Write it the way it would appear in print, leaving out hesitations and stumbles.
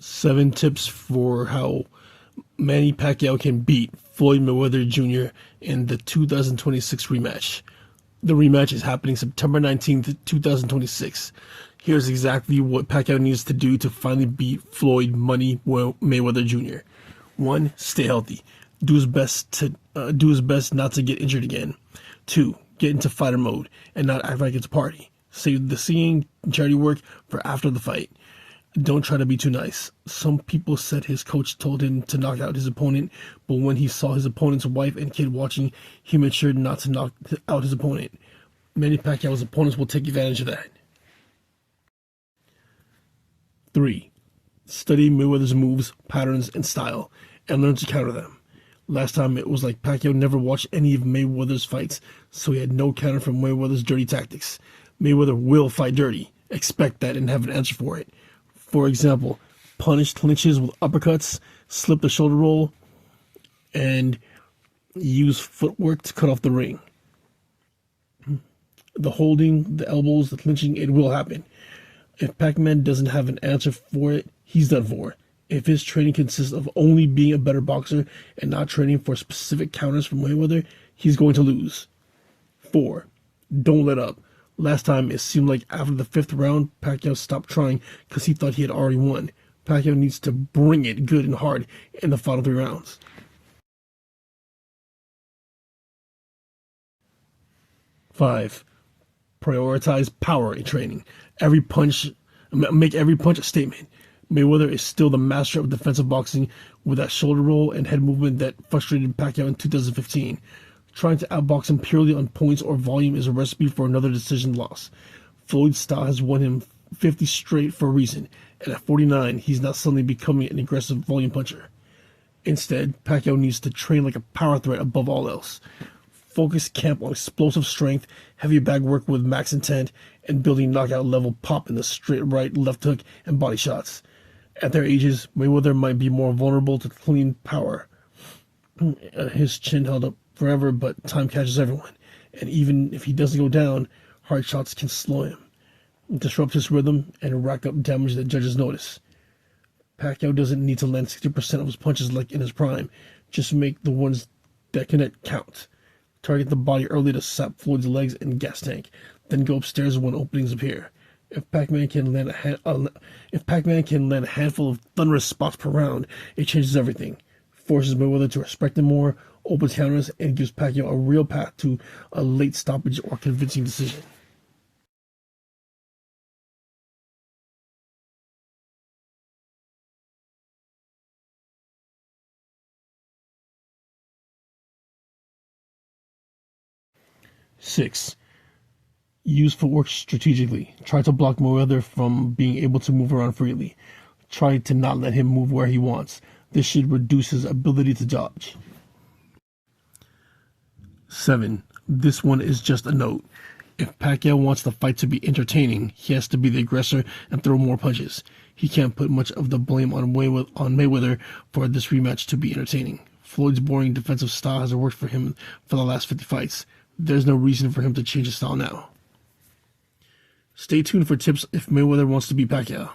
7 tips for how Manny Pacquiao can beat Floyd Mayweather Jr. in the 2026 rematch. The rematch is happening September 19th, 2026. Here's exactly what Pacquiao needs to do to finally beat Floyd Money Mayweather Jr. 1. Stay healthy. Do his best not to get injured again. 2. Get into fighter mode and not act like it's a party. Save the singing and charity work for after the fight. Don't try to be too nice. Some people said his coach told him to knock out his opponent, but when he saw his opponent's wife and kid watching, he made sure not to knock out his opponent. Manny Pacquiao's opponents will take advantage of that. 3. Study Mayweather's moves, patterns, and style, and learn to counter them. Last time it was like Pacquiao never watched any of Mayweather's fights, so he had no counter for Mayweather's dirty tactics. Mayweather will fight dirty. Expect that and have an answer for it. For example, punish clinches with uppercuts, slip the shoulder roll, and use footwork to cut off the ring. The holding, the elbows, the clinching, it will happen. If Pac-Man doesn't have an answer for it, he's done for. If his training consists of only being a better boxer and not training for specific counters from Mayweather, he's going to lose. 4. Don't let up. Last time, it seemed like after the 5th round, Pacquiao stopped trying because he thought he had already won. Pacquiao needs to bring it good and hard in the final 3 rounds. 5. Prioritize power in training. Make every punch a statement. Mayweather is still the master of defensive boxing with that shoulder roll and head movement that frustrated Pacquiao in 2015. Trying to outbox him purely on points or volume is a recipe for another decision loss. Floyd's style has won him 50 straight for a reason, and at 49, he's not suddenly becoming an aggressive volume puncher. Instead, Pacquiao needs to train like a power threat above all else. Focus camp on explosive strength, heavy bag work with max intent, and building knockout level pop in the straight right, left hook, and body shots. At their ages, Mayweather might be more vulnerable to clean power. His chin held up forever, but time catches everyone. And even if he doesn't go down, hard shots can slow him, disrupt his rhythm, and rack up damage that judges notice. Pacquiao doesn't need to land 60% of his punches like in his prime. Just make the ones that connect count. Target the body early to sap Floyd's legs and gas tank, then go upstairs when openings appear. If Pac-Man can land a handful of thunderous spots per round, it changes everything. Forces Mayweather to respect him more, opens counters, and gives Pacquiao a real path to a late stoppage or convincing decision. Six. Use footwork strategically. Try to block Mayweather from being able to move around freely. Try to not let him move where he wants. This should reduce his ability to dodge. 7. This one is just a note. If Pacquiao wants the fight to be entertaining, he has to be the aggressor and throw more punches. He can't put much of the blame on Mayweather for this rematch to be entertaining. Floyd's boring defensive style has worked for him for the last 50 fights. There's no reason for him to change his style now. Stay tuned for tips if Mayweather wants to beat Pacquiao.